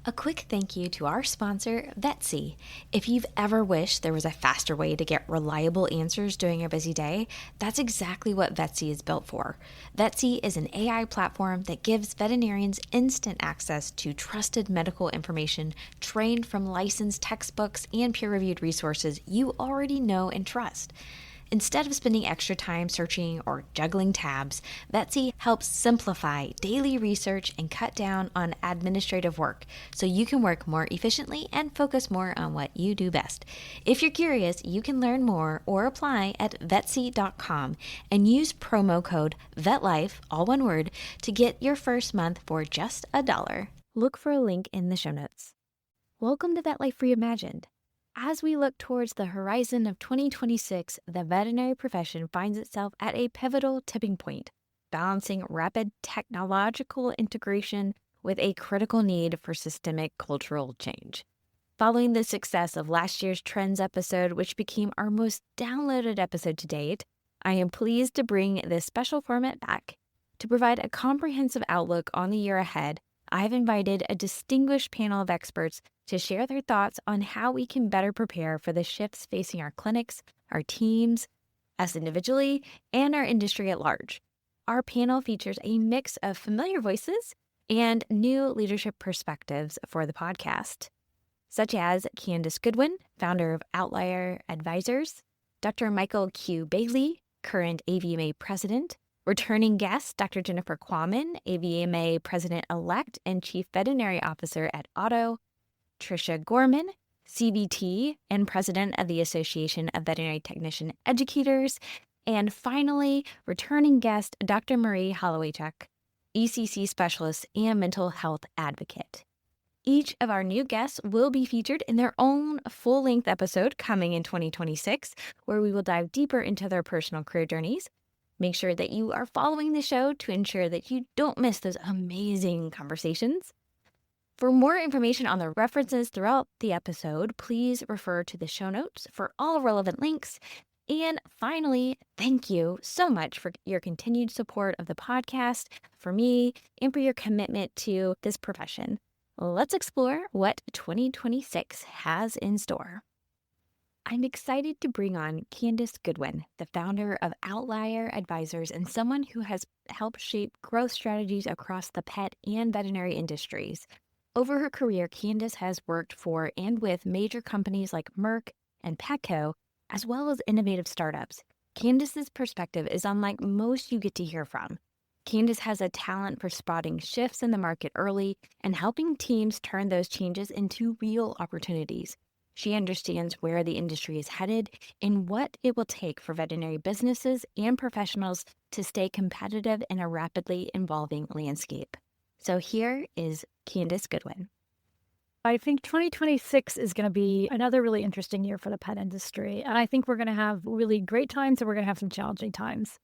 A quick thank you to our sponsor, Vetsy. If you've ever wished there was a faster way to get reliable answers during a busy day, that's exactly what Vetsy is built for. Vetsy is an AI platform that gives veterinarians instant access to trusted medical information trained from licensed textbooks and peer-reviewed resources you already know and trust. Instead of spending extra time searching or juggling tabs, Vetsy helps simplify daily research and cut down on administrative work so you can work more efficiently and focus more on what you do best. If you're curious, you can learn more or apply at Vetsy.com and use promo code VETLIFE, all one word, to get your first month for just $1. Look for a link in the show notes. Welcome to Vet Life Reimagined. As we look towards the horizon of 2026, the veterinary profession finds itself at a pivotal tipping point, balancing rapid technological integration with a critical need for systemic cultural change. Following the success of last year's Trends episode, which became our most downloaded episode to date, I am pleased to bring this special format back. To provide a comprehensive outlook on the year ahead, I've invited a distinguished panel of experts to share their thoughts on how we can better prepare for the shifts facing our clinics, our teams, us individually, and our industry at large. Our panel features a mix of familiar voices and new leadership perspectives for the podcast, such as Candace Goodwin, founder of Outlier Advisors, Dr. Michael Q. Bailey, current AVMA president, returning guest, Dr. Jennifer Quammen, AVMA President-elect and Chief Veterinary Officer at Otto, Tricia Gorman, CVT and President of the Association of Veterinary Technician Educators, and finally, returning guest, Dr. Marie Hollowaychuk, ECC Specialist and Mental Health Advocate. Each of our new guests will be featured in their own full-length episode coming in 2026, where we will dive deeper into their personal career journeys. Make sure that you are following the show to ensure that you don't miss those amazing conversations. For more information on the references throughout the episode, please refer to the show notes for all relevant links. And finally, thank you so much for your continued support of the podcast, for me, and for your commitment to this profession. Let's explore what 2026 has in store. I'm excited to bring on Candace Goodwin, the founder of Outlier Advisors and someone who has helped shape growth strategies across the pet and veterinary industries. Over her career, Candace has worked for and with major companies like Merck and Petco, as well as innovative startups. Candace's perspective is unlike most you get to hear from. Candace has a talent for spotting shifts in the market early and helping teams turn those changes into real opportunities. She understands where the industry is headed and what it will take for veterinary businesses and professionals to stay competitive in a rapidly evolving landscape. So here is Candace Goodwin. I think 2026 is going to be another really interesting year for the pet industry. And I think we're going to have really great times and we're going to have some challenging times.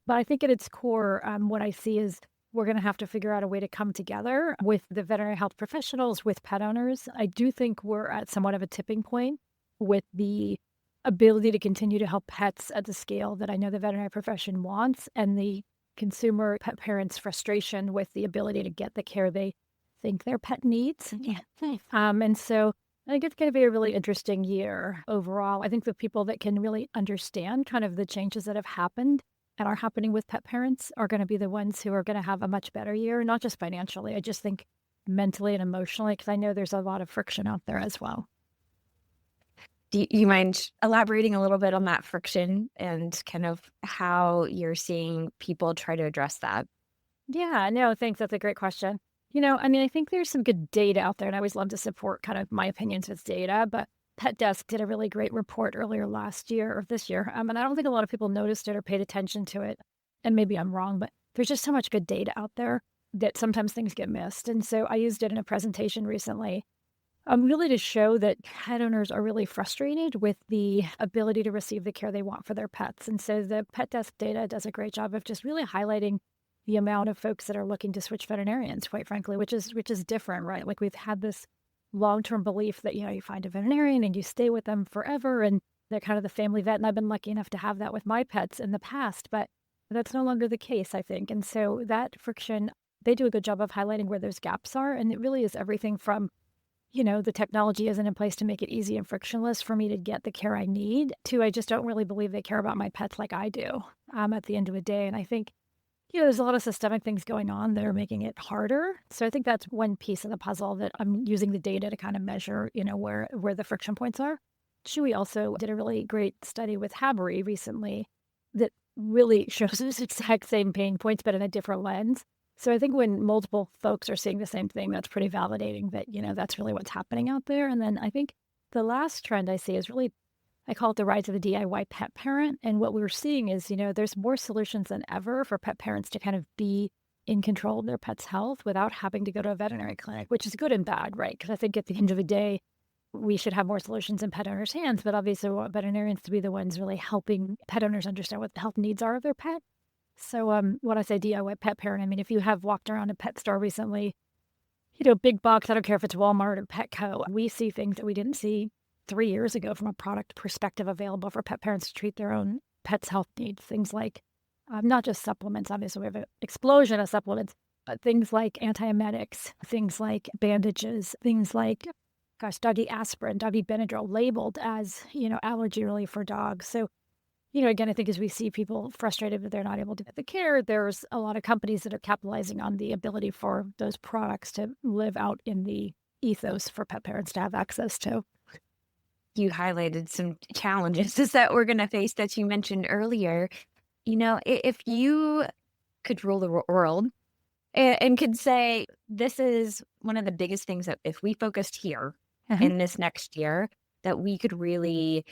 But I think at its core, what I see is we're going to have to figure out a way to come together with the veterinary health professionals, with pet owners. I do think we're at somewhat of a tipping point with the ability to continue to help pets at the scale that I know the veterinary profession wants, and the consumer pet parents' frustration with the ability to get the care they think their pet needs. Yeah. And so I think it's going to be a really interesting year overall. I think the people that can really understand kind of the changes that have happened and are happening with pet parents are going to be the ones who are going to have a much better year, not just financially. I just think mentally and emotionally, because I know there's a lot of friction out there as well. Do you mind elaborating a little bit on that friction and kind of how you're seeing people try to address that? Yeah, no, thanks. That's a great question. I think there's some good data out there, and I always love to support kind of my opinions with data, but Pet Desk did a really great report earlier last year or this year, and I don't think a lot of people noticed it or paid attention to it, and maybe I'm wrong, but there's just so much good data out there that sometimes things get missed, and so I used it in a presentation recently, really to show that pet owners are really frustrated with the ability to receive the care they want for their pets, and so the Pet Desk data does a great job of just really highlighting the amount of folks that are looking to switch veterinarians, quite frankly, which is different, right? Like, we've had this long-term belief that, you find a veterinarian and you stay with them forever and they're kind of the family vet. And I've been lucky enough to have that with my pets in the past, but that's no longer the case, I think. And so that friction, they do a good job of highlighting where those gaps are. And it really is everything from the technology isn't in place to make it easy and frictionless for me to get the care I need. Two, I just don't really believe they care about my pets like I do at the end of the day. And I think, there's a lot of systemic things going on that are making it harder. So I think that's one piece of the puzzle that I'm using the data to kind of measure, where the friction points are. Chewy also did a really great study with Habry recently that really shows those exact same pain points, but in a different lens. So I think when multiple folks are seeing the same thing, that's pretty validating that, that's really what's happening out there. And then I think the last trend I see is really, I call it the rise of the DIY pet parent. And what we're seeing is, there's more solutions than ever for pet parents to kind of be in control of their pet's health without having to go to a veterinary clinic, which is good and bad, right? Because I think at the end of the day, we should have more solutions in pet owners' hands, but obviously we want veterinarians to be the ones really helping pet owners understand what the health needs are of their pet. So when I say DIY pet parent, I mean, if you have walked around a pet store recently, big box, I don't care if it's Walmart or Petco, we see things that we didn't see 3 years ago from a product perspective available for pet parents to treat their own pets' health needs. Things like not just supplements, obviously we have an explosion of supplements, but things like antiemetics, things like bandages, things like, doggy aspirin, doggy Benadryl labeled as, allergy relief for dogs. So, again, I think as we see people frustrated that they're not able to get the care, there's a lot of companies that are capitalizing on the ability for those products to live out in the ethos for pet parents to have access to. You highlighted some challenges that we're going to face that you mentioned earlier. If you could rule the world and could say, this is one of the biggest things that if we focused here in this next year, that we could really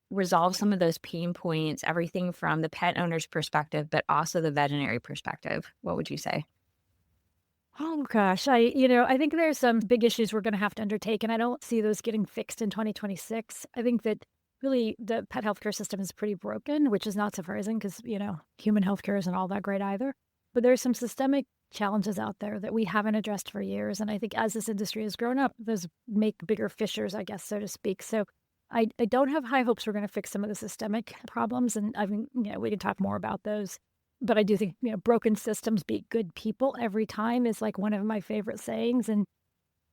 resolve some of those pain points, everything from the pet owner's perspective, but also the veterinary perspective, what would you say? Oh gosh, I think there's some big issues we're going to have to undertake, and I don't see those getting fixed in 2026. I think that really the pet healthcare system is pretty broken, which is not surprising because, human healthcare isn't all that great either. But there's some systemic challenges out there that we haven't addressed for years. And I think as this industry has grown up, those make bigger fissures, I guess, so to speak. So I don't have high hopes we're going to fix some of the systemic problems. And I mean, we can talk more about those. But I do think, broken systems beat good people every time is like one of my favorite sayings. And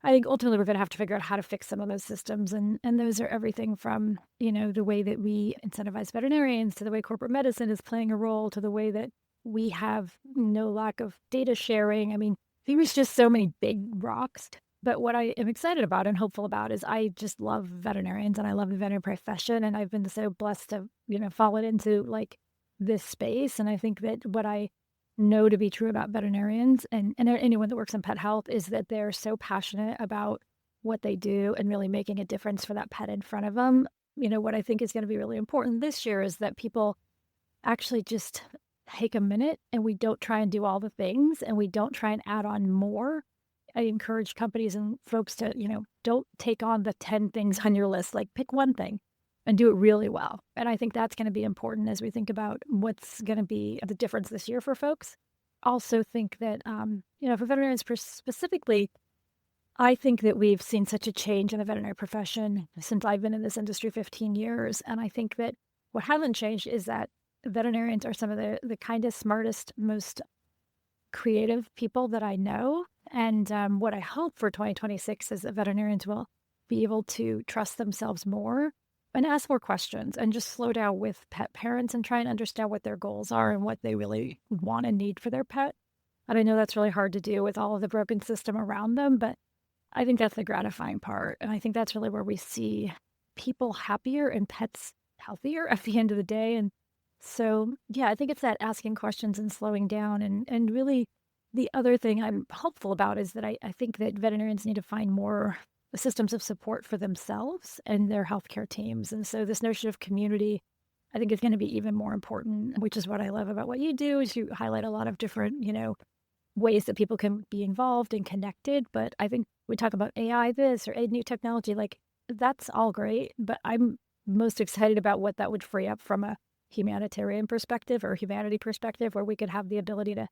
I think ultimately we're going to have to figure out how to fix some of those systems. And those are everything from, the way that we incentivize veterinarians to the way corporate medicine is playing a role to the way that we have no lack of data sharing. I mean, there's just so many big rocks. But what I am excited about and hopeful about is I just love veterinarians and I love the veterinary profession. And I've been so blessed to, fall into like this space. And I think that what I know to be true about veterinarians and anyone that works in pet health is that they're so passionate about what they do and really making a difference for that pet in front of them. What I think is going to be really important this year is that people actually just take a minute and we don't try and do all the things and we don't try and add on more. I encourage companies and folks to, don't take on the 10 things on your list, like pick one thing and do it really well. And I think that's going to be important as we think about what's going to be the difference this year for folks. Also think that, for veterinarians specifically, I think that we've seen such a change in the veterinary profession since I've been in this industry 15 years. And I think that what hasn't changed is that veterinarians are some of the kindest, smartest, most creative people that I know. And what I hope for 2026 is that veterinarians will be able to trust themselves more and ask more questions and just slow down with pet parents and try and understand what their goals are and what they really want and need for their pet. And I know that's really hard to do with all of the broken system around them, but I think that's the gratifying part. And I think that's really where we see people happier and pets healthier at the end of the day. And so, yeah, I think it's that asking questions and slowing down. And really, the other thing I'm hopeful about is that I think that veterinarians need to find more systems of support for themselves and their healthcare teams. And so this notion of community, I think is going to be even more important, which is what I love about what you do is you highlight a lot of different, ways that people can be involved and connected. But I think we talk about AI this or new technology, like that's all great. But I'm most excited about what that would free up from a humanitarian perspective or humanity perspective, where we could have the ability to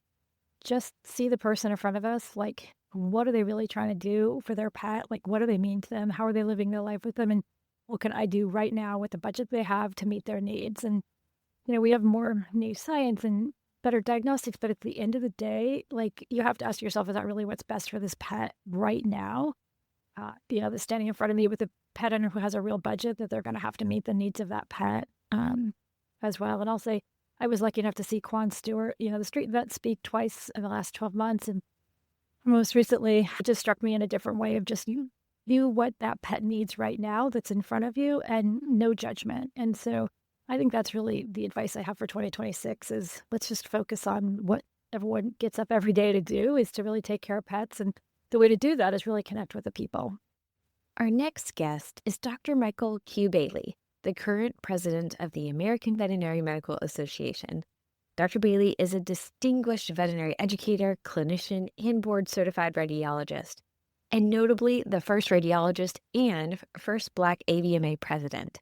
just see the person in front of us, like what are they really trying to do for their pet? Like what do they mean to them? How are they living their life with them? And what can I do right now with the budget they have to meet their needs? And, we have more new science and better diagnostics, but at the end of the day, like you have to ask yourself, is that really what's best for this pet right now? that's standing in front of me with a pet owner who has a real budget, that they're going to have to meet the needs of that pet as well. And I'll say I was lucky enough to see Quan Stewart, the street vet, speak twice in the last 12 months. And most recently, it just struck me in a different way of just you view what that pet needs right now that's in front of you and no judgment. And so I think that's really the advice I have for 2026 is let's just focus on what everyone gets up every day to do is to really take care of pets. And the way to do that is really connect with the people. Our next guest is Dr. Michael Q. Bailey, the current president of the American Veterinary Medical Association. Dr. Bailey is a distinguished veterinary educator, clinician, and board-certified radiologist, and notably the first radiologist and first Black AVMA president.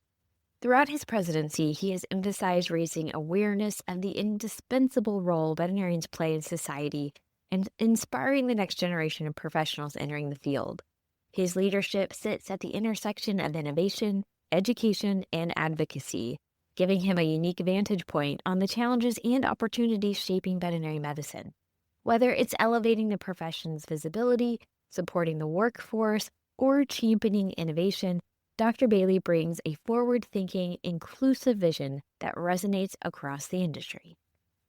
Throughout his presidency, he has emphasized raising awareness of the indispensable role veterinarians play in society and inspiring the next generation of professionals entering the field. His leadership sits at the intersection of innovation, education, and advocacy, giving him a unique vantage point on the challenges and opportunities shaping veterinary medicine. Whether it's elevating the profession's visibility, supporting the workforce, or championing innovation, Dr. Bailey brings a forward-thinking, inclusive vision that resonates across the industry.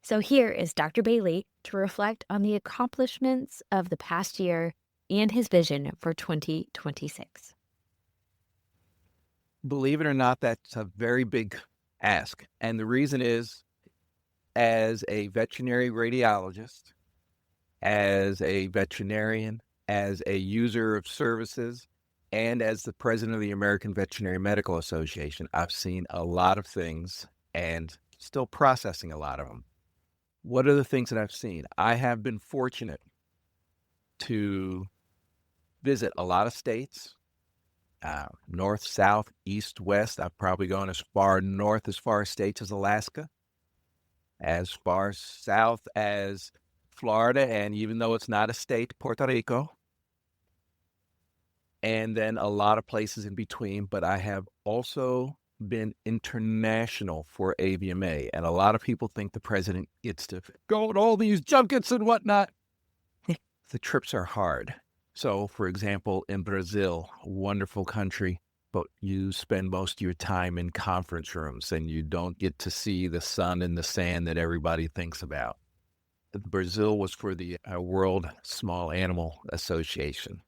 So here is Dr. Bailey to reflect on the accomplishments of the past year and his vision for 2026. Believe it or not, that's a very big ask. And the reason is, as a veterinary radiologist, as a veterinarian, as a user of services, and as the president of the American Veterinary Medical Association, I've seen a lot of things and still processing a lot of them. What are the things that I've seen? I have been fortunate to visit a lot of states, north, south, east, west. I've probably gone as far north as far as states as Alaska, as far south as Florida, and even though it's not a state, Puerto Rico, and then a lot of places in between. But I have also been international for AVMA, and a lot of people think the president gets to go on all these junkets and whatnot. The trips are hard. So, for example, in Brazil, a wonderful country, but you spend most of your time in conference rooms and you don't get to see the sun and the sand that everybody thinks about. Brazil was for the World Small Animal Association.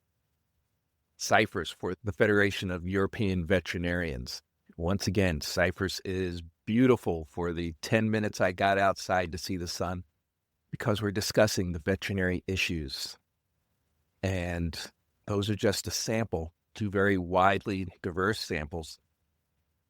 Cyprus for the Federation of European Veterinarians. Once again, Cyprus is beautiful for the 10 minutes I got outside to see the sun because we're discussing the veterinary issues. And those are just a sample, two very widely diverse samples.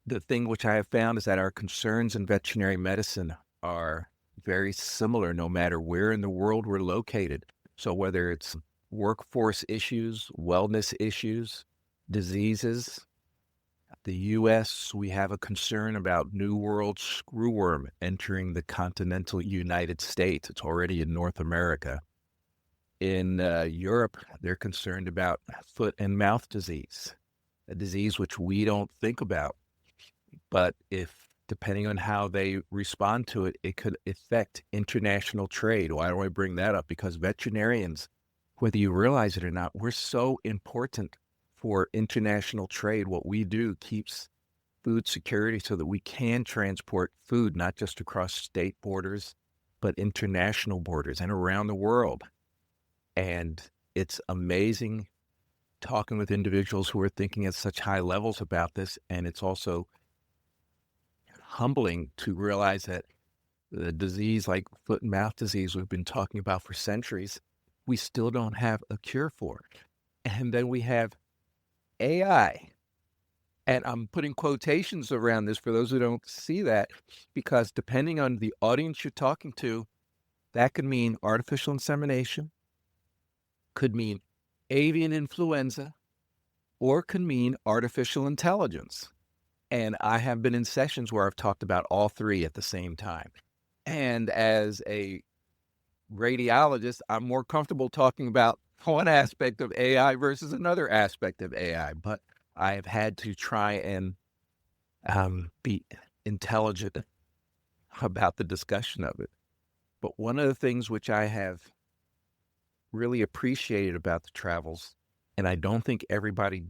The thing which I have found is that our concerns in veterinary medicine are very similar no matter where in the world we're located. So whether it's workforce issues, wellness issues, diseases, the U.S., we have a concern about New World screwworm entering the continental United States. It's already in North America. In Europe, they're concerned about foot and mouth disease, a disease which we don't think about. But depending on how they respond to it, it could affect international trade. Why do I bring that up? Because veterinarians, whether you realize it or not, we're so important for international trade. What we do keeps food security so that we can transport food, not just across state borders, but international borders and around the world. And it's amazing talking with individuals who are thinking at such high levels about this. And it's also humbling to realize that the disease like foot and mouth disease we've been talking about for centuries, we still don't have a cure for. And then we have AI. And I'm putting quotations around this for those who don't see that, because depending on the audience you're talking to, that could mean artificial insemination, could mean avian influenza, or could mean artificial intelligence. And I have been in sessions where I've talked about all three at the same time. And as a radiologist, I'm more comfortable talking about one aspect of AI versus another aspect of AI. But I have had to try and be intelligent about the discussion of it. But one of the things which I have really appreciated about the travels and I don't think everybody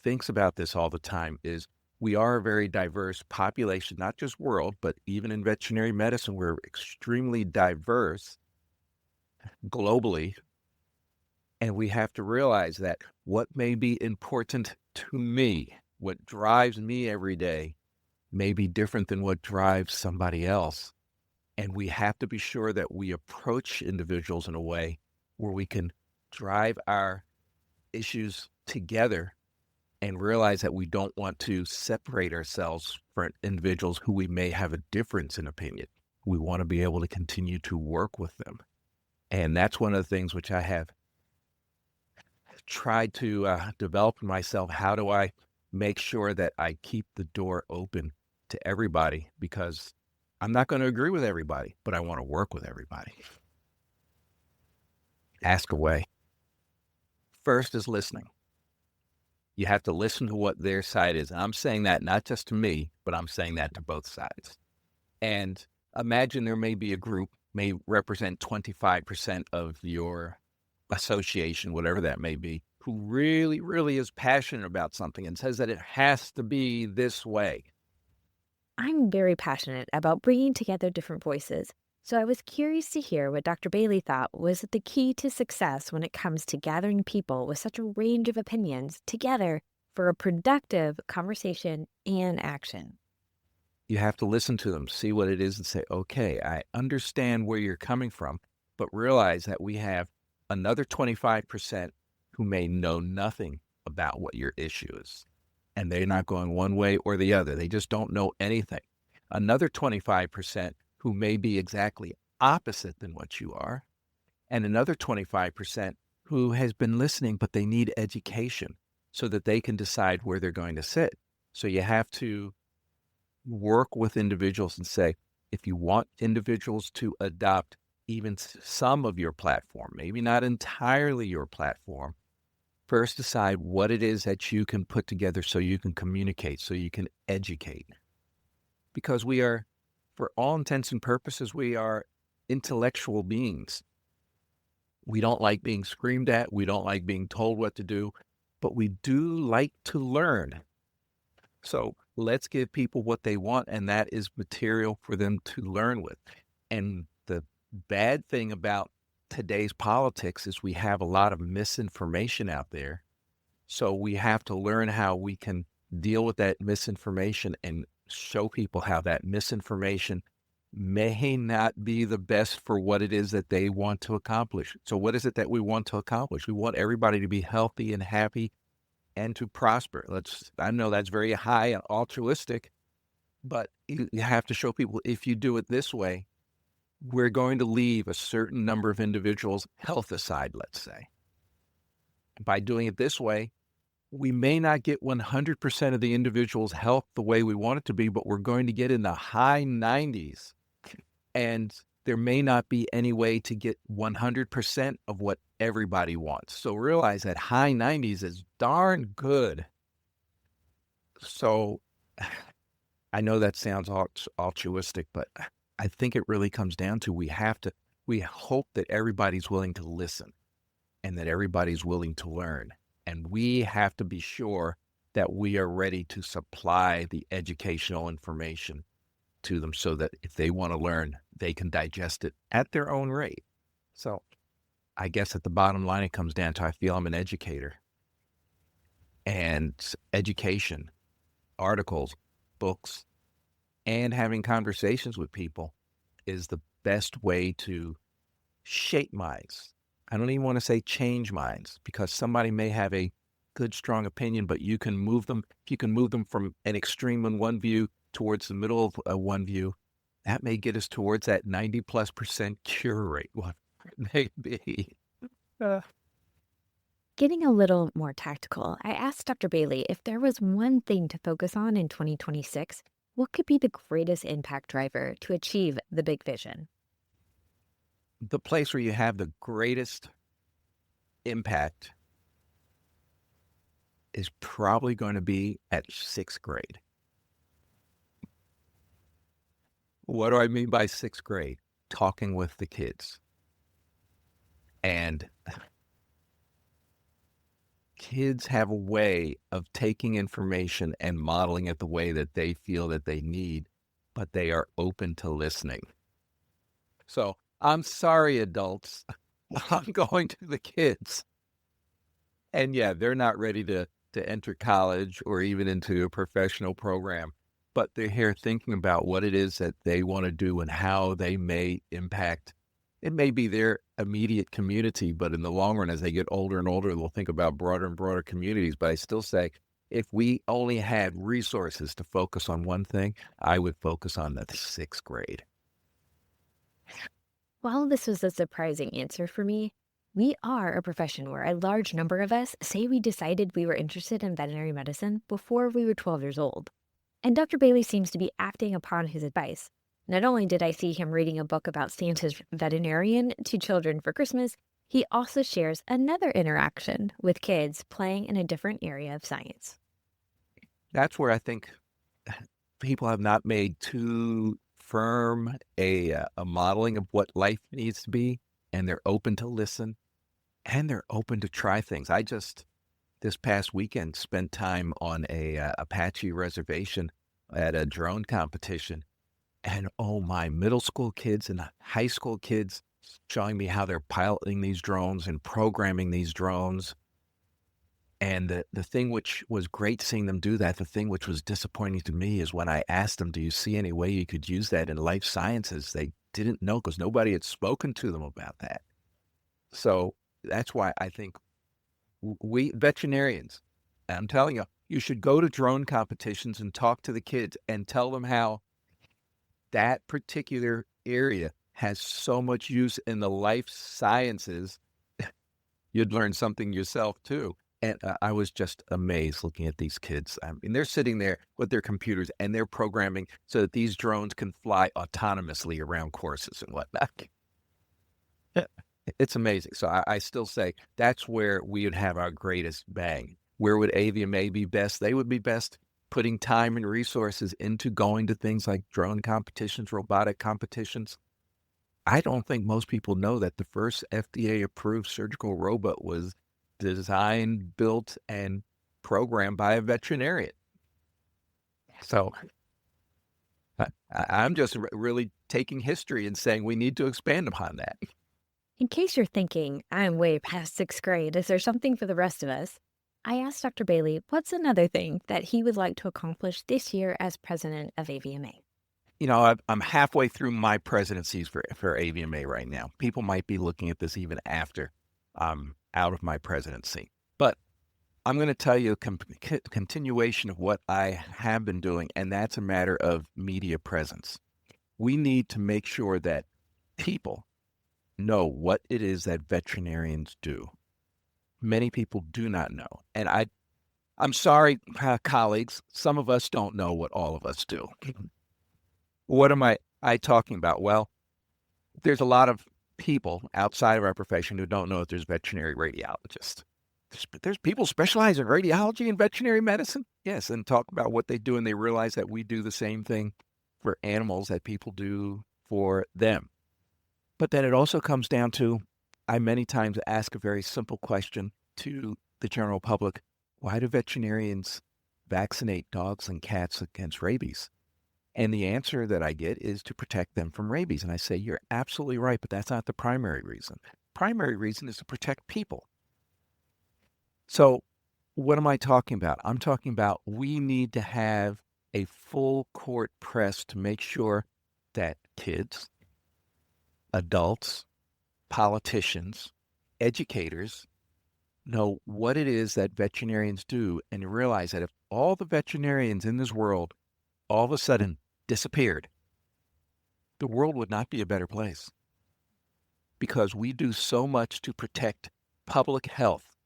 thinks about this all the time, is we are a very diverse population, not just world, but even in veterinary medicine, we're extremely diverse globally. And we have to realize that what may be important to me, what drives me every day, may be different than what drives somebody else. And we have to be sure that we approach individuals in a way where we can drive our issues together and realize that we don't want to separate ourselves from individuals who we may have a difference in opinion. We want to be able to continue to work with them. And that's one of the things which I have tried to develop in myself. How do I make sure that I keep the door open to everybody? Because I'm not going to agree with everybody, but I want to work with everybody. Ask away. First is listening. You have to listen to what their side is. And I'm saying that not just to me, but I'm saying that to both sides. And imagine there may be a group, may represent 25% of your association, whatever that may be, who really, really is passionate about something and says that it has to be this way. I'm very passionate about bringing together different voices, so I was curious to hear what Dr. Bailey thought was the key to success when it comes to gathering people with such a range of opinions together for a productive conversation and action. You have to listen to them, see what it is, and say, okay, I understand where you're coming from, but realize that we have another 25% who may know nothing about what your issue is. And they're not going one way or the other. They just don't know anything. Another 25% who may be exactly opposite than what you are. And another 25% who has been listening, but they need education so that they can decide where they're going to sit. So you have to work with individuals and say, if you want individuals to adopt even some of your platform, maybe not entirely your platform, first decide what it is that you can put together so you can communicate, so you can educate. Because we are, for all intents and purposes, we are intellectual beings. We don't like being screamed at. We don't like being told what to do, but we do like to learn. So let's give people what they want, and that is material for them to learn with. And the bad thing about today's politics is we have a lot of misinformation out there. So we have to learn how we can deal with that misinformation and show people how that misinformation may not be the best for what it is that they want to accomplish. So what is it that we want to accomplish? We want everybody to be healthy and happy and to prosper. I know that's very high and altruistic, but you have to show people, if you do it this way, we're going to leave a certain number of individuals' health aside, let's say. By doing it this way, we may not get 100% of the individual's health the way we want it to be, but we're going to get in the high 90s. And there may not be any way to get 100% of what everybody wants. So realize that high 90s is darn good. So I know that sounds altruistic, but I think it really comes down to we hope that everybody's willing to listen and that everybody's willing to learn. And we have to be sure that we are ready to supply the educational information to them so that if they want to learn, they can digest it at their own rate. So I guess at the bottom line, it comes down to I feel I'm an educator. And education, articles, books, and having conversations with people is the best way to shape minds. I don't even want to say change minds, because somebody may have a good, strong opinion, but you can move them. If you can move them from an extreme in one view towards the middle of one view, that may get us towards that 90+% cure rate. What it may be. Getting a little more tactical, I asked Dr. Bailey if there was one thing to focus on in 2026, what could be the greatest impact driver to achieve the big vision? The place where you have the greatest impact is probably going to be at 6th grade. What do I mean by 6th grade? Talking with the kids. And kids have a way of taking information and modeling it the way that they feel that they need, but they are open to listening. So I'm sorry, adults. I'm going to the kids. And yeah, they're not ready to enter college or even into a professional program, but they're here thinking about what it is that they want to do and how they may impact. It may be their immediate community, but in the long run, as they get older and older, they'll think about broader and broader communities. But I still say, if we only had resources to focus on one thing, I would focus on the 6th grade. While this was a surprising answer for me, we are a profession where a large number of us say we decided we were interested in veterinary medicine before we were 12 years old. And Dr. Bailey seems to be acting upon his advice. Not only did I see him reading a book about Santa's veterinarian to children for Christmas, he also shares another interaction with kids playing in a different area of science. That's where I think people have not made too firm a modeling of what life needs to be, and they're open to listen, and they're open to try things. I just, this past weekend, spent time on a Apache reservation at a drone competition, and oh my, middle school kids and high school kids showing me how they're piloting these drones and programming these drones. And the thing which was great seeing them do that, the thing which was disappointing to me is when I asked them, do you see any way you could use that in life sciences? They didn't know because nobody had spoken to them about that. So that's why I think we veterinarians, I'm telling you, you should go to drone competitions and talk to the kids and tell them how that particular area has so much use in the life sciences. You'd learn something yourself too. And I was just amazed looking at these kids. I mean, they're sitting there with their computers and they're programming so that these drones can fly autonomously around courses and whatnot. It's amazing. So I still say that's where we would have our greatest bang. Where would AVMA be best? They would be best putting time and resources into going to things like drone competitions, robotic competitions. I don't think most people know that the first FDA-approved surgical robot was designed, built, and programmed by a veterinarian. So I'm just really taking history and saying we need to expand upon that. In case you're thinking, I'm way past 6th grade, is there something for the rest of us? I asked Dr. Bailey what's another thing that he would like to accomplish this year as president of AVMA. You know, I'm halfway through my presidencies for AVMA right now. People might be looking at this even after I'm out of my presidency. But I'm going to tell you a continuation of what I have been doing, and that's a matter of media presence. We need to make sure that people know what it is that veterinarians do. Many people do not know. And I'm sorry, colleagues, some of us don't know what all of us do. What am I talking about? Well, there's a lot of people outside of our profession who don't know that there's veterinary radiologists. There's people specialize in radiology and veterinary medicine. Yes, and talk about what they do, and they realize that we do the same thing for animals that people do for them. But then it also comes down to, I many times ask a very simple question to the general public. Why do veterinarians vaccinate dogs and cats against rabies? And the answer that I get is to protect them from rabies. And I say, you're absolutely right, but that's not the primary reason. Primary reason is to protect people. So what am I talking about? I'm talking about we need to have a full court press to make sure that kids, adults, politicians, educators know what it is that veterinarians do and realize that if all the veterinarians in this world all of a sudden disappeared, the world would not be a better place, because we do so much to protect public health,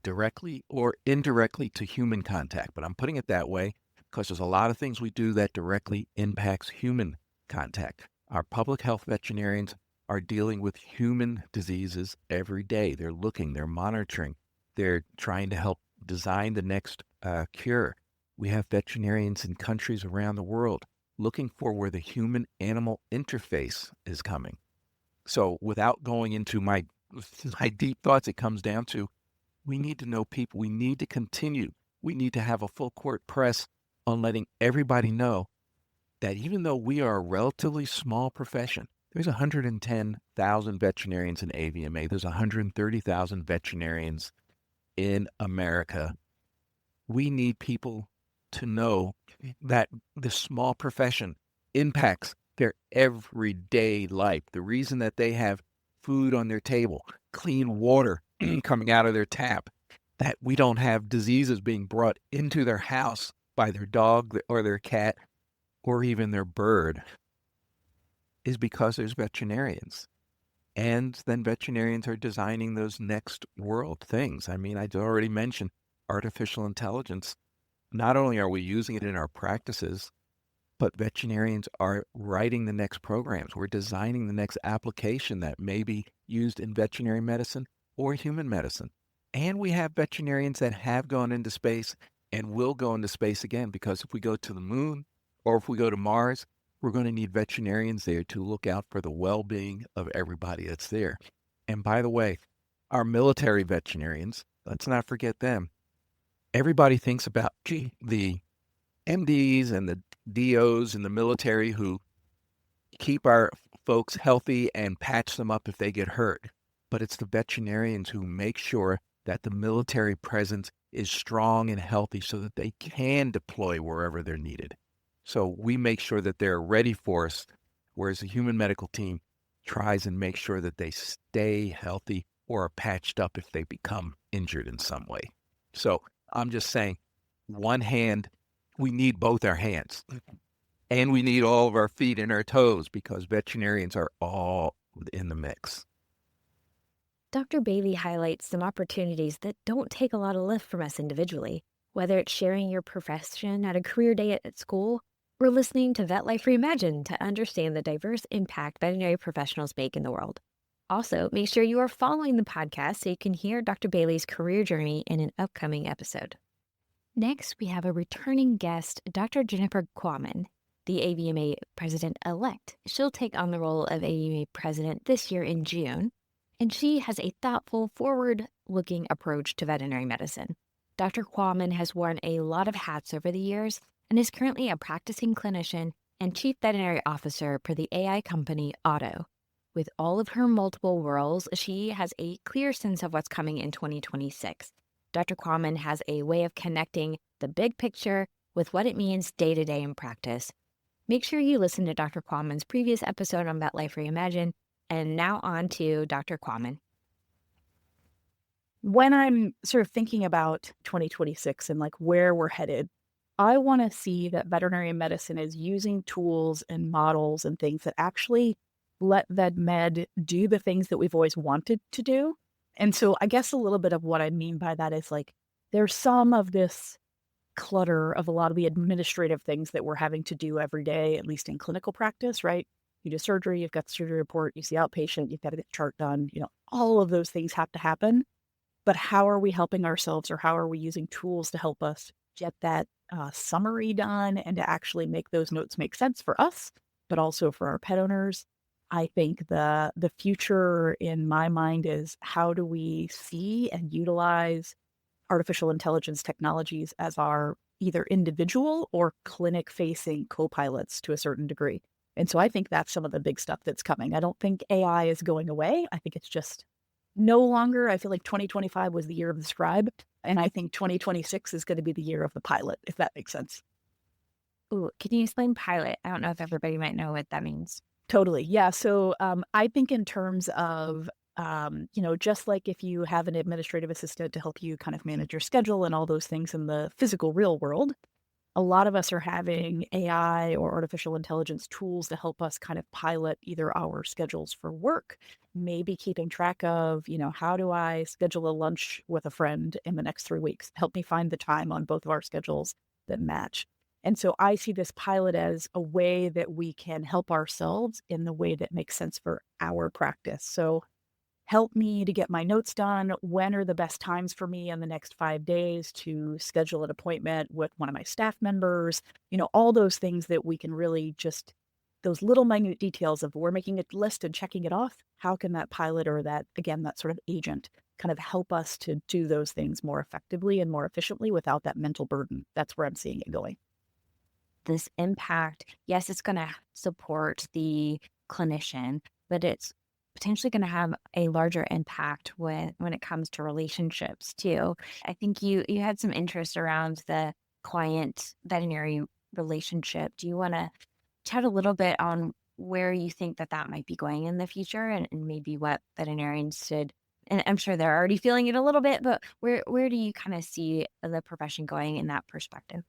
directly or indirectly to human contact. But I'm putting it that way because there's a lot of things we do that directly impacts human contact. Our public health veterinarians are dealing with human diseases every day. They're looking, they're monitoring, they're trying to help design the next cure. We have veterinarians in countries around the world looking for where the human-animal interface is coming. So without going into my deep thoughts, it comes down to We need to know people. We need to continue. We need to have a full court press on letting everybody know that even though we are a relatively small profession, there's 110,000 veterinarians in AVMA. There's 130,000 veterinarians in America. We need people to know that this small profession impacts their everyday life. The reason that they have food on their table, clean water coming out of their tap, that we don't have diseases being brought into their house by their dog or their cat or even their bird, is because there's veterinarians. And then veterinarians are designing those next world things. I mean, I already mentioned artificial intelligence. Not only are we using it in our practices, but veterinarians are writing the next programs. We're designing the next application that may be used in veterinary medicine or human medicine. And we have veterinarians that have gone into space and will go into space again, because if we go to the moon or if we go to Mars, we're going to need veterinarians there to look out for the well-being of everybody that's there. And by the way, our military veterinarians, let's not forget them. Everybody thinks about the MDs and the DOs in the military who keep our folks healthy and patch them up if they get hurt. But it's the veterinarians who make sure that the military presence is strong and healthy so that they can deploy wherever they're needed. So we make sure that they're ready for us, whereas the human medical team tries and makes sure that they stay healthy or are patched up if they become injured in some way. So I'm just saying, one hand, we need both our hands. And we need all of our feet and our toes, because veterinarians are all in the mix. Dr. Bailey highlights some opportunities that don't take a lot of lift from us individually, whether it's sharing your profession at a career day at school or listening to Vet Life Reimagined to understand the diverse impact veterinary professionals make in the world. Also, make sure you are following the podcast so you can hear Dr. Bailey's career journey in an upcoming episode. Next, we have a returning guest, Dr. Jennifer Quammen, the AVMA president-elect. She'll take on the role of AVMA president this year in June, and she has a thoughtful, forward-looking approach to veterinary medicine. Dr. Quammen has worn a lot of hats over the years and is currently a practicing clinician and chief veterinary officer for the AI company Otto. With all of her multiple roles, she has a clear sense of what's coming in 2026. Dr. Quammen has a way of connecting the big picture with what it means day to day in practice. Make sure you listen to Dr. Quammen's previous episode on Vet Life Reimagined. And now on to Dr. Quammen. When I'm sort of thinking about 2026 and like where we're headed, I want to see that veterinary medicine is using tools and models and things that actually let vet med do the things that we've always wanted to do. And so I guess a little bit of what I mean by that is like there's some of this clutter of a lot of the administrative things that we're having to do every day, at least in clinical practice, right? You do surgery, you've got the surgery report, you see outpatient, you've got to get the chart done, all of those things have to happen. But how are we helping ourselves, or how are we using tools to help us get that summary done and to actually make those notes make sense for us, but also for our pet owners? I think the future in my mind is how do we see and utilize artificial intelligence technologies as our either individual or clinic-facing co-pilots to a certain degree. And so I think that's some of the big stuff that's coming. I don't think AI is going away. I think it's just no longer. I feel like 2025 was the year of the scribe, and I think 2026 is going to be the year of the pilot, if that makes sense. Ooh, can you explain pilot? I don't know if everybody might know what that means. Totally. Yeah. So I think in terms of, just like if you have an administrative assistant to help you kind of manage your schedule and all those things in the physical real world, a lot of us are having AI or artificial intelligence tools to help us kind of pilot either our schedules for work, maybe keeping track of, how do I schedule a lunch with a friend in the next 3 weeks? Help me find the time on both of our schedules that match. And so I see this pilot as a way that we can help ourselves in the way that makes sense for our practice. So help me to get my notes done. When are the best times for me in the next 5 days to schedule an appointment with one of my staff members? All those things that we can really just those little minute details of we're making a list and checking it off. How can that pilot or that, again, that sort of agent kind of help us to do those things more effectively and more efficiently without that mental burden? That's where I'm seeing it going. This impact, yes, it's going to support the clinician, but it's potentially going to have a larger impact when it comes to relationships too. I think you had some interest around the client veterinary relationship. Do you want to chat a little bit on where you think that might be going in the future, and maybe what veterinarians should, and I'm sure they're already feeling it a little bit, but where do you kind of see the profession going in that perspective?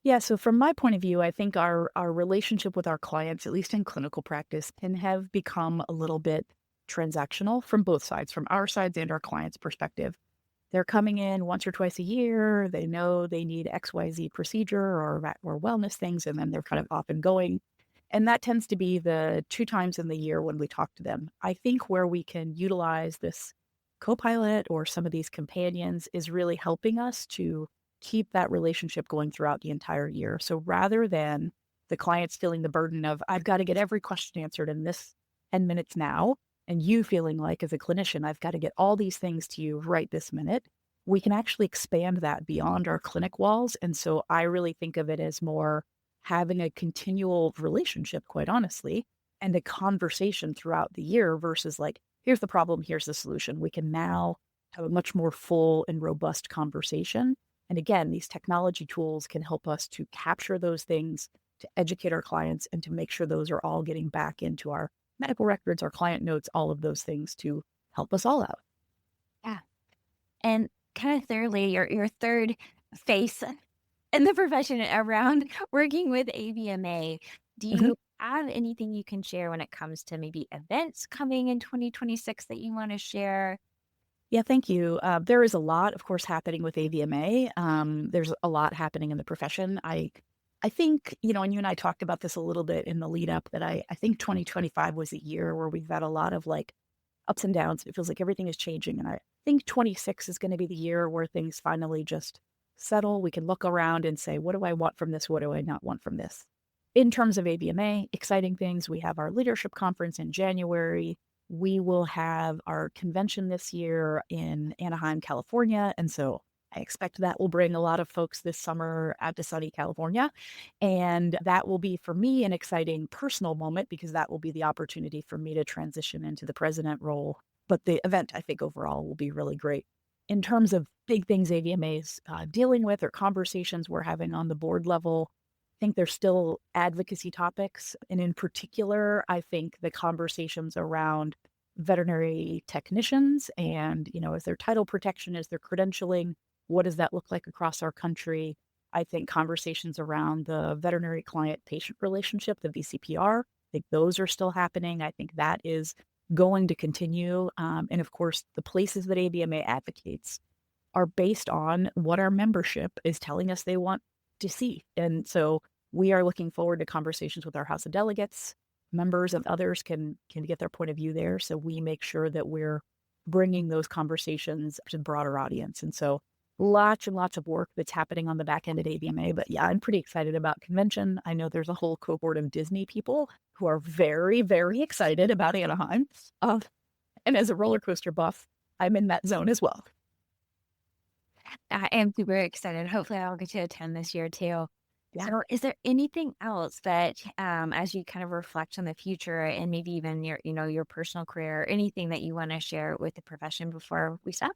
Yeah, so from my point of view, I think our relationship with our clients, at least in clinical practice, can have become a little bit transactional from both sides, from our sides and our clients' perspective. They're coming in once or twice a year. They know they need XYZ procedure or wellness things, and then they're kind of off and going. And that tends to be the 2 times in the year when we talk to them. I think where we can utilize this co-pilot or some of these companions is really helping us to keep that relationship going throughout the entire year. So rather than the clients feeling the burden of, I've got to get every question answered in this 10 minutes now, and you feeling like as a clinician, I've got to get all these things to you right this minute, we can actually expand that beyond our clinic walls. And so I really think of it as more having a continual relationship, quite honestly, and a conversation throughout the year versus like, here's the problem, here's the solution. We can now have a much more full and robust conversation. And again, these technology tools can help us to capture those things, to educate our clients, and to make sure those are all getting back into our medical records, our client notes, all of those things to help us all out. Yeah. And kind of thirdly, your third face in the profession around working with AVMA, do you have anything you can share when it comes to maybe events coming in 2026 that you want to share? Yeah, thank you. There is a lot, of course, happening with AVMA. There's a lot happening in the profession. I think, and you and I talked about this a little bit in the lead up, that I think 2025 was a year where we've had a lot of like ups and downs. It feels like everything is changing. And I think 26 is going to be the year where things finally just settle. We can look around and say, what do I want from this? What do I not want from this? In terms of AVMA, exciting things. We have our leadership conference in January. We will have our convention this year in Anaheim, California. And so I expect that will bring a lot of folks this summer out to sunny California. And that will be, for me, an exciting personal moment because that will be the opportunity for me to transition into the president role. But the event, I think, overall will be really great. In terms of big things AVMA is dealing with or conversations we're having on the board level, I think there's still advocacy topics. And in particular, I think the conversations around veterinary technicians and, is there title protection, is there credentialing? What does that look like across our country? I think conversations around the veterinary client-patient relationship, the VCPR, I think those are still happening. I think that is going to continue. And of course, the places that AVMA advocates are based on what our membership is telling us they want to see. And so we are looking forward to conversations with our House of Delegates. Members of others can get their point of view there. So we make sure that we're bringing those conversations to the broader audience. And so lots and lots of work that's happening on the back end at AVMA. But yeah, I'm pretty excited about convention. I know there's a whole cohort of Disney people who are very, very excited about Anaheim. And as a roller coaster buff, I'm in that zone as well. I am super excited. Hopefully I'll get to attend this year too. Yeah. So is there anything else that, as you kind of reflect on the future and maybe even your personal career, anything that you want to share with the profession before we stop?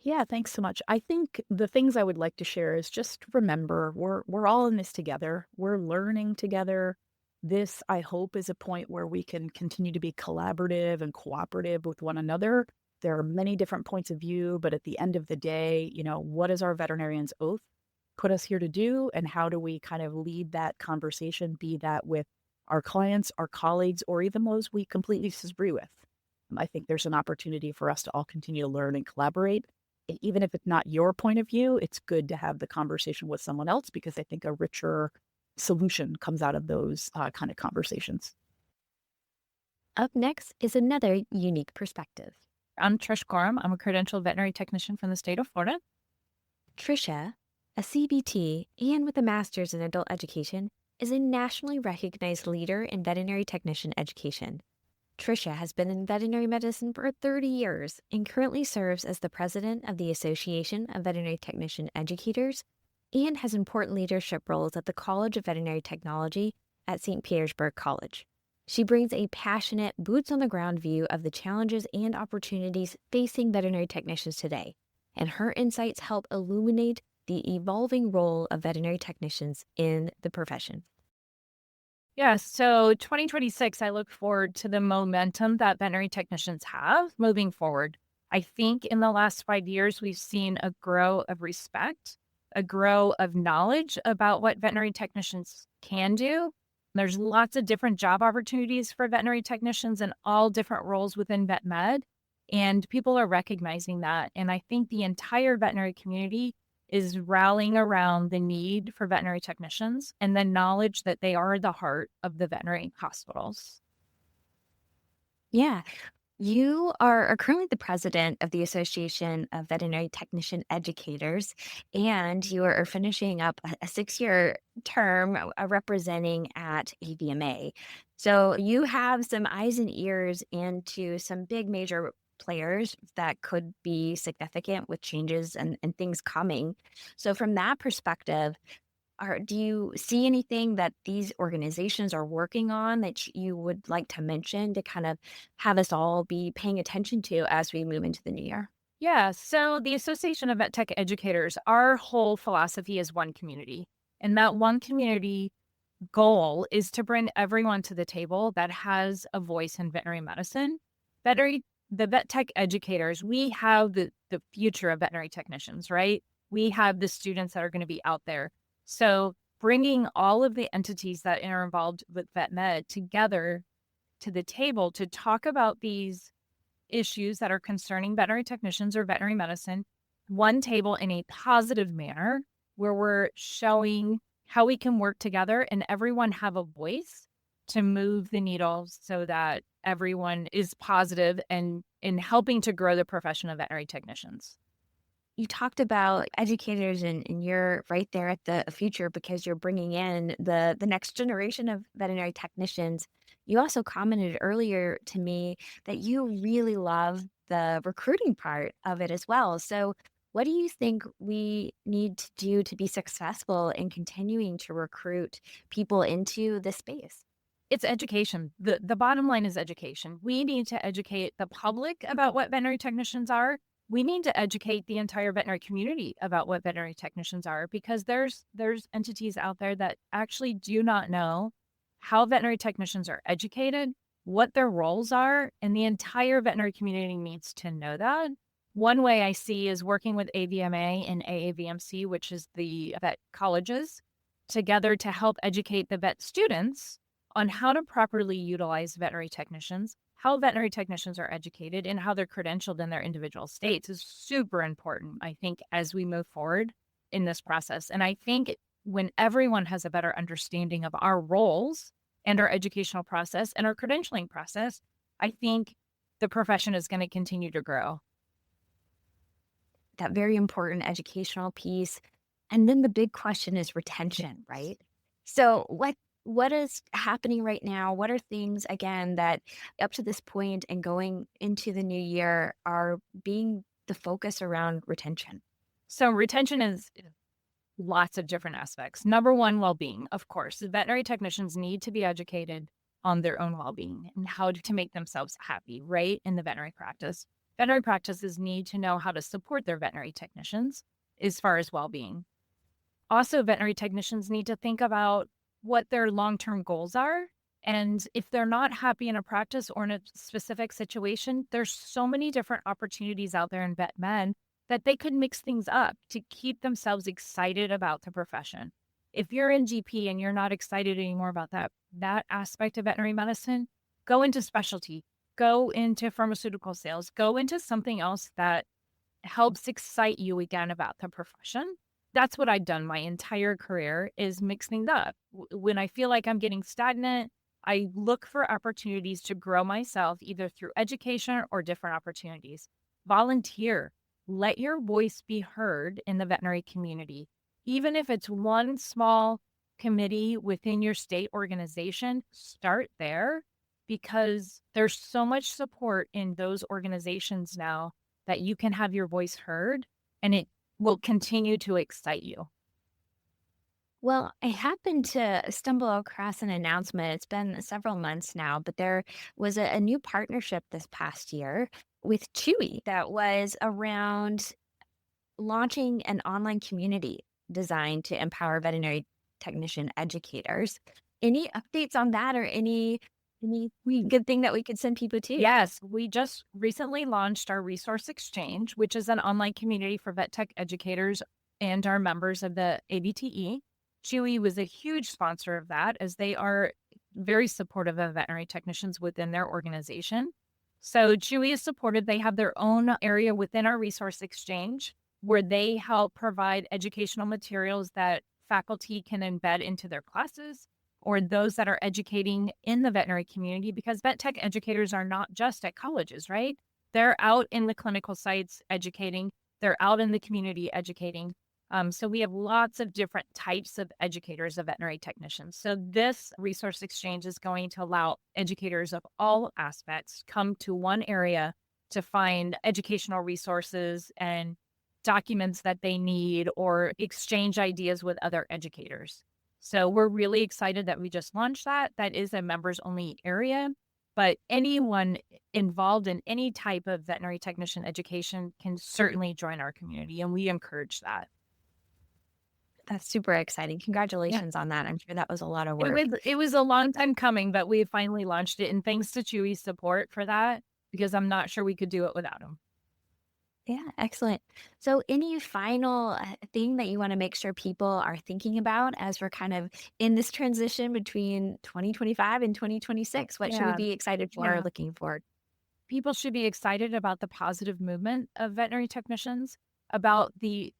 Yeah, thanks so much. I think the things I would like to share is just remember we're all in this together. We're learning together. This, I hope, is a point where we can continue to be collaborative and cooperative with one another. There are many different points of view, but at the end of the day, what is our veterinarian's oath put us here to do, and how do we kind of lead that conversation, be that with our clients, our colleagues, or even those we completely disagree with. I think there's an opportunity for us to all continue to learn and collaborate. And even if it's not your point of view, it's good to have the conversation with someone else because I think a richer solution comes out of those kind of conversations. Up next is another unique perspective. I'm Trish Gorham. I'm a credentialed veterinary technician from the state of Florida. Trisha, a CBT and with a master's in adult education, is a nationally recognized leader in veterinary technician education. Tricia has been in veterinary medicine for 30 years and currently serves as the president of the Association of Veterinary Technician Educators and has important leadership roles at the College of Veterinary Technology at St. Petersburg College. She brings a passionate, boots-on-the-ground view of the challenges and opportunities facing veterinary technicians today, and her insights help illuminate the evolving role of veterinary technicians in the profession. Yeah, so 2026, I look forward to the momentum that veterinary technicians have moving forward. I think in the last 5 years, we've seen a grow of respect, a grow of knowledge about what veterinary technicians can do. There's lots of different job opportunities for veterinary technicians in all different roles within vet med, and people are recognizing that. And I think the entire veterinary community is rallying around the need for veterinary technicians and the knowledge that they are the heart of the veterinary hospitals. Yeah. You are currently the president of the Association of Veterinary Technician Educators, and you are finishing up a 6-year term representing at AVMA. So you have some eyes and ears into some big major players that could be significant with changes and things coming. So from that perspective, do you see anything that these organizations are working on that you would like to mention to kind of have us all be paying attention to as we move into the new year? Yeah, so the Association of Vet Tech Educators, our whole philosophy is one community. And that one community goal is to bring everyone to the table that has a voice in veterinary medicine. The vet tech educators, we have the future of veterinary technicians, right? We have the students that are going to be out there. So bringing all of the entities that are involved with vet med together to the table to talk about these issues that are concerning veterinary technicians or veterinary medicine, one table in a positive manner where we're showing how we can work together and everyone have a voice to move the needle so that everyone is positive and in helping to grow the profession of veterinary technicians. You talked about educators, and you're right there at the future because you're bringing in the next generation of veterinary technicians. You also commented earlier to me that you really love the recruiting part of it as well. So what do you think we need to do to be successful in continuing to recruit people into this space? It's education. The bottom line is education. We need to educate the public about what veterinary technicians are. We need to educate the entire veterinary community about what veterinary technicians are because there's entities out there that actually do not know how veterinary technicians are educated, what their roles are, and the entire veterinary community needs to know that. One way I see is working with AVMA and AAVMC, which is the vet colleges, together to help educate the vet students on how to properly utilize veterinary technicians, how veterinary technicians are educated, and how they're credentialed in their individual states is super important, I think, as we move forward in this process. And I think when everyone has a better understanding of our roles and our educational process and our credentialing process, I think the profession is going to continue to grow. That very important educational piece. And then the big question is retention, right? So what is happening right now? What are things, again, that up to this point and going into the new year are being the focus around retention? So retention is lots of different aspects. Number one, well-being. Of course, the veterinary technicians need to be educated on their own well-being and how to make themselves happy, right, in the veterinary practice. Veterinary practices need to know how to support their veterinary technicians as far as well-being. Also, veterinary technicians need to think about what their long-term goals are. And if they're not happy in a practice or in a specific situation, there's so many different opportunities out there in vet med that they could mix things up to keep themselves excited about the profession. If you're in GP and you're not excited anymore about that aspect of veterinary medicine, go into specialty, go into pharmaceutical sales, go into something else that helps excite you again about the profession. That's what I've done my entire career is mix things up. When I feel like I'm getting stagnant, I look for opportunities to grow myself either through education or different opportunities. Volunteer. Let your voice be heard in the veterinary community. Even if it's one small committee within your state organization, start there, because there's so much support in those organizations now that you can have your voice heard, and it will continue to excite you. Well, I happened to stumble across an announcement. It's been several months now, but there was a new partnership this past year with Chewy that was around launching an online community designed to empower veterinary technician educators. Any updates on that, or any good thing that we could send people to? Yes, we just recently launched our Resource Exchange, which is an online community for vet tech educators and our members of the ABTE. Chewy was a huge sponsor of that, as they are very supportive of veterinary technicians within their organization. So Chewy is supported. They have their own area within our Resource Exchange where they help provide educational materials that faculty can embed into their classes, or those that are educating in the veterinary community, because vet tech educators are not just at colleges, right? They're out in the clinical sites educating. They're out in the community educating. So we have lots of different types of educators, of veterinary technicians. So this resource exchange is going to allow educators of all aspects come to one area to find educational resources and documents that they need, or exchange ideas with other educators. So we're really excited that we just launched that. That is a members only area, but anyone involved in any type of veterinary technician education can certainly join our community, and we encourage that. That's super exciting. Congratulations on that. I'm sure that was a lot of work. It was a long time coming, but we finally launched it. And thanks to Chewy's support for that, because I'm not sure we could do it without him. Yeah, excellent. So any final thing that you want to make sure people are thinking about as we're kind of in this transition between 2025 and 2026? What should we be excited for or looking forward? People should be excited about the positive movement of veterinary technicians, about the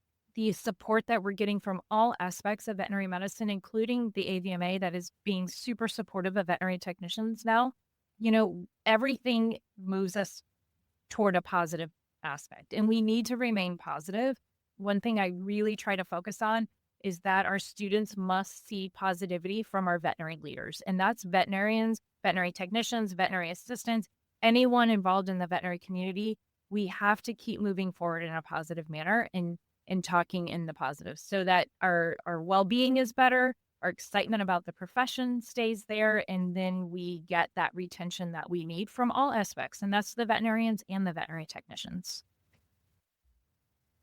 support that we're getting from all aspects of veterinary medicine, including the AVMA that is being super supportive of veterinary technicians now. You know, everything moves us toward a positive aspect, and we need to remain positive. One thing I really try to focus on is that our students must see positivity from our veterinary leaders, and that's veterinarians, veterinary technicians, veterinary assistants, anyone involved in the veterinary community. We have to keep moving forward in a positive manner and talking in the positive, so that our well-being is better, our excitement about the profession stays there, and then we get that retention that we need from all aspects, and that's the veterinarians and the veterinary technicians.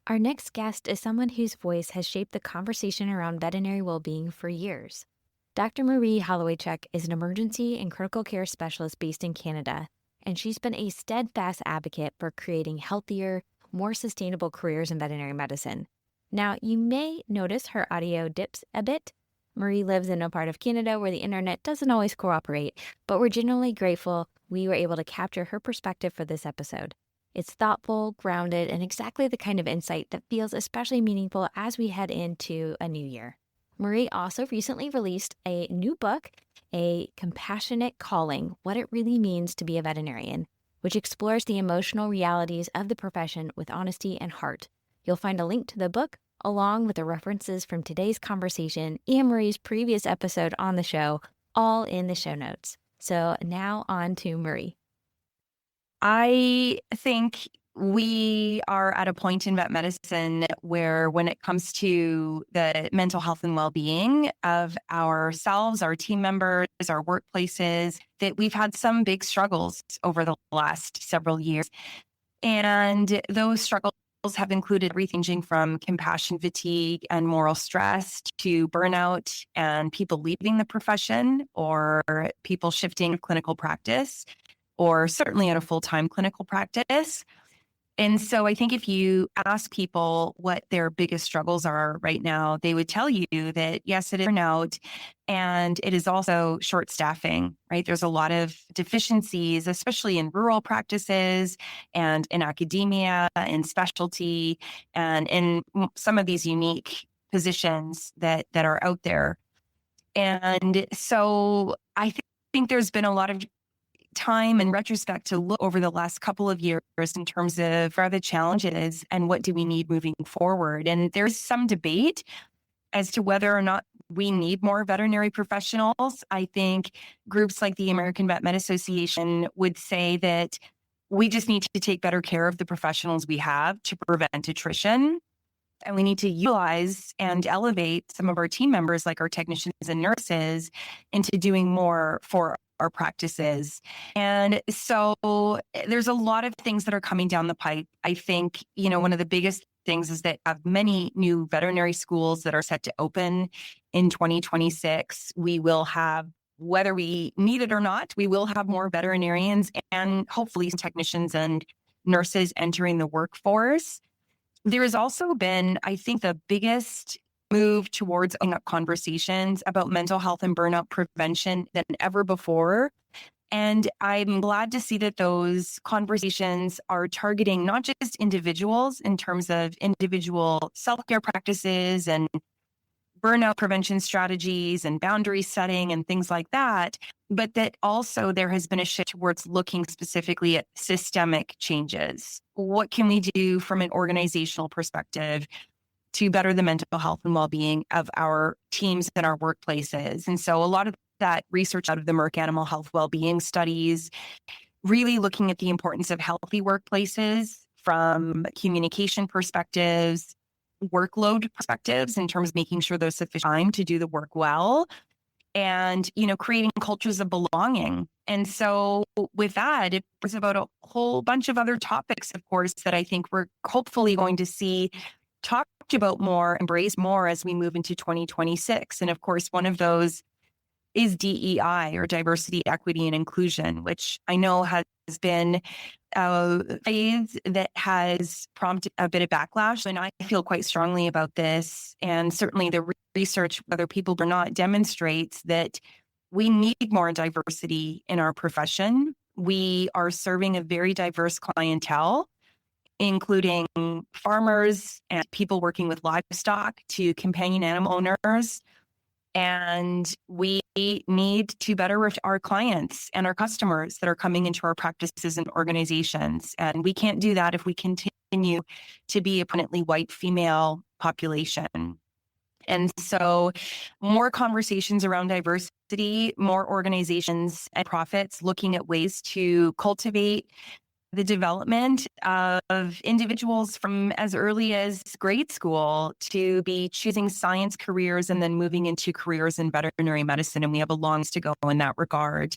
Our next guest is someone whose voice has shaped the conversation around veterinary well-being for years. Dr. Marie Hollowaychuk is an emergency and critical care specialist based in Canada, and she's been a steadfast advocate for creating healthier, more sustainable careers in veterinary medicine. Now, you may notice her audio dips a bit. Marie lives in a part of Canada where the internet doesn't always cooperate, but we're genuinely grateful we were able to capture her perspective for this episode. It's thoughtful, grounded, and exactly the kind of insight that feels especially meaningful as we head into a new year. Marie also recently released a new book, A Compassionate Calling: What It Really Means to Be a Veterinarian, which explores the emotional realities of the profession with honesty and heart. You'll find a link to the book, along with the references from today's conversation and Marie's previous episode on the show, all in the show notes. So now on to Marie. I think we are at a point in vet medicine where, when it comes to the mental health and well-being of ourselves, our team members, our workplaces, that we've had some big struggles over the last several years. And those struggles have included ranging from compassion fatigue and moral stress to burnout and people leaving the profession, or people shifting clinical practice, or certainly at a full-time clinical practice. And so I think if you ask people what their biggest struggles are right now, they would tell you that, yes, it is burnout, and it is also short staffing, right? There's a lot of deficiencies, especially in rural practices and in academia and specialty and in some of these unique positions that are out there. And so I think there's been a lot of time in retrospect to look over the last couple of years in terms of what are the challenges and what do we need moving forward. And there's some debate as to whether or not we need more veterinary professionals. I think groups like the American Vet Med Association would say that we just need to take better care of the professionals we have to prevent attrition. And we need to utilize and elevate some of our team members, like our technicians and nurses, into doing more for our practices. And so there's a lot of things that are coming down the pipe. I think, one of the biggest things is that have many new veterinary schools that are set to open in 2026. We will have, whether we need it or not, we will have more veterinarians and hopefully some technicians and nurses entering the workforce. There has also been, I think, the biggest move towards opening up conversations about mental health and burnout prevention than ever before. And I'm glad to see that those conversations are targeting not just individuals in terms of individual self-care practices and burnout prevention strategies and boundary setting and things like that, but that also there has been a shift towards looking specifically at systemic changes. What can we do from an organizational perspective to better the mental health and well-being of our teams and our workplaces? And so a lot of that research out of the Merck Animal Health Wellbeing Studies, really looking at the importance of healthy workplaces from communication perspectives, workload perspectives in terms of making sure there's sufficient time to do the work well, and creating cultures of belonging. And so with that, it was about a whole bunch of other topics, of course, that I think we're hopefully going to see talked about more, embraced more as we move into 2026. And of course, one of those is DEI, or diversity, equity, and inclusion, which I know has been a phase that has prompted a bit of backlash. And I feel quite strongly about this. And certainly the research, whether people or not, demonstrates that we need more diversity in our profession. We are serving a very diverse clientele, including farmers and people working with livestock to companion animal owners. And we need to better reach our clients and our customers that are coming into our practices and organizations. And we can't do that if we continue to be a predominantly white female population. And so more conversations around diversity, more organizations and profits looking at ways to cultivate the development of individuals from as early as grade school to be choosing science careers and then moving into careers in veterinary medicine. And we have a long ways to go in that regard.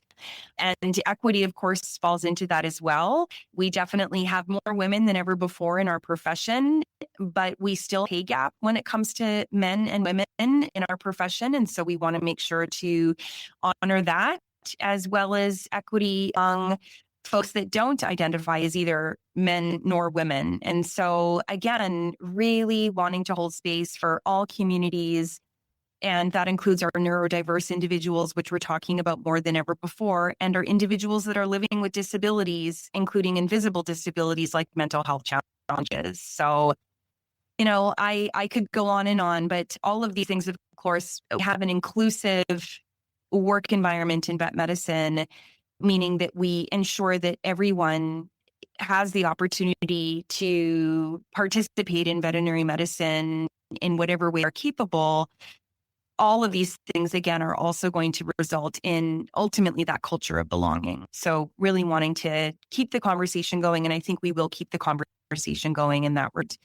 And equity, of course, falls into that as well. We definitely have more women than ever before in our profession, but we still pay gap when it comes to men and women in our profession. And so we want to make sure to honor that, as well as equity among folks that don't identify as either men nor women. And so again, really wanting to hold space for all communities. And that includes our neurodiverse individuals, which we're talking about more than ever before, and our individuals that are living with disabilities, including invisible disabilities like mental health challenges. So, I could go on, but all of these things, of course, have an inclusive work environment in vet medicine, meaning that we ensure that everyone has the opportunity to participate in veterinary medicine in whatever way are capable. All of these things, again, are also going to result in ultimately that culture of belonging. So really wanting to keep the conversation going. And I think we will keep the conversation going in that regard.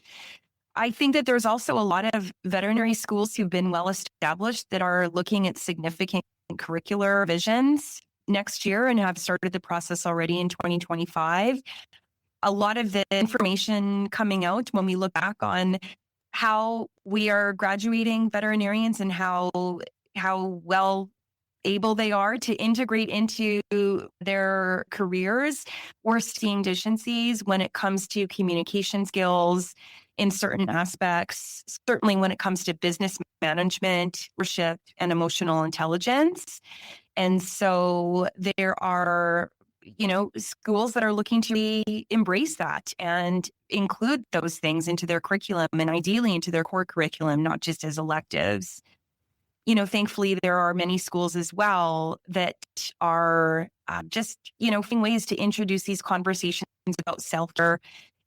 I think that there's also a lot of veterinary schools who've been well established that are looking at significant curricular revisions next year and have started the process already in 2025. A lot of the information coming out when we look back on how we are graduating veterinarians and how well able they are to integrate into their careers, we're seeing deficiencies when it comes to communication skills in certain aspects, certainly when it comes to business management, leadership, and emotional intelligence. And so there are, schools that are looking to embrace that and include those things into their curriculum and ideally into their core curriculum, not just as electives. Thankfully, there are many schools as well that are just, finding ways to introduce these conversations about self-care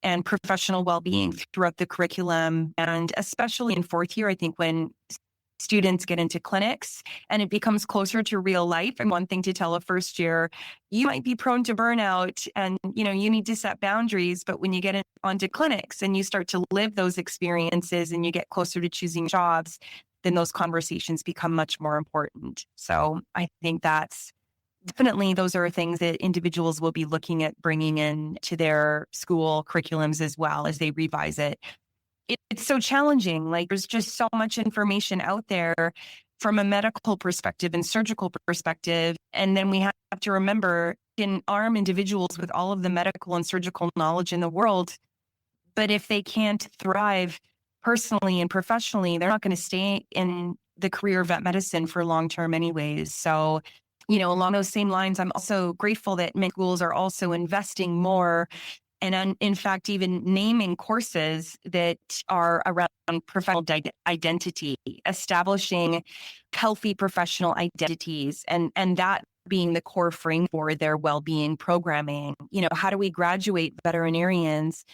and professional well-being throughout the curriculum. And especially in fourth year, I think when students get into clinics and it becomes closer to real life. And one thing to tell a first year, you might be prone to burnout and, you need to set boundaries. But when you get onto clinics and you start to live those experiences and you get closer to choosing jobs, then those conversations become much more important. So I think that's definitely, those are things that individuals will be looking at bringing in to their school curriculums as well as they revise it. It's so challenging. Like, there's just so much information out there from a medical perspective and surgical perspective. And then we have to remember, can arm individuals with all of the medical and surgical knowledge in the world, but if they can't thrive personally and professionally, they're not going to stay in the career of vet medicine for long term anyways. So, along those same lines, I'm also grateful that med schools are also investing more and in fact, even naming courses that are around professional identity, establishing healthy professional identities, and that being the core frame for their well-being programming. How do we graduate veterinarians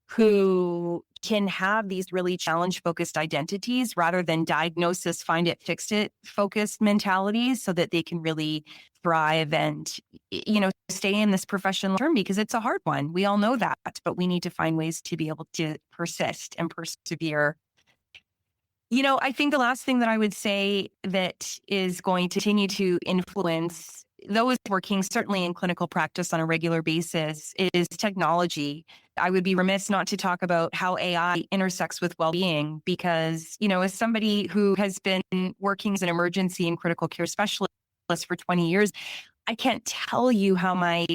who can have these really challenge-focused identities rather than diagnosis, find it, fix it focused mentalities, so that they can really thrive and, stay in this professional term, because it's a hard one. We all know that, but we need to find ways to be able to persist and persevere. I think the last thing that I would say that is going to continue to influence those working certainly in clinical practice on a regular basis is technology. I would be remiss not to talk about how AI intersects with well-being, because, as somebody who has been working as an emergency and critical care specialist for 20 years, I can't tell you how my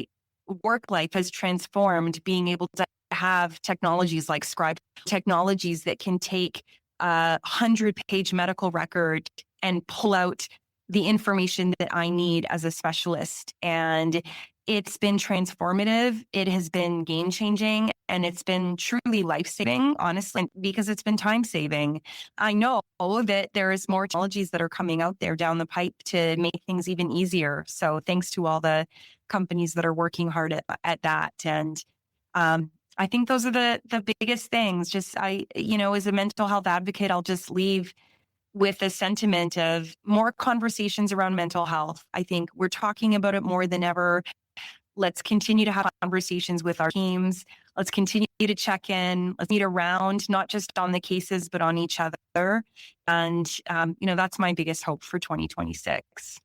work life has transformed being able to have technologies like Scribe, technologies that can take a 100-page medical record and pull out the information that I need as a specialist. And it's been transformative. It has been game-changing, and it's been truly life-saving, honestly, because it's been time-saving. I know that there is more technologies that are coming out there down the pipe to make things even easier. So thanks to all the companies that are working hard at that. And I think those are the biggest things. Just as a mental health advocate, I'll just leave with a sentiment of more conversations around mental health. I think we're talking about it more than ever. Let's continue to have conversations with our teams. Let's continue to check in. Let's meet around, not just on the cases, but on each other. And, that's my biggest hope for 2026.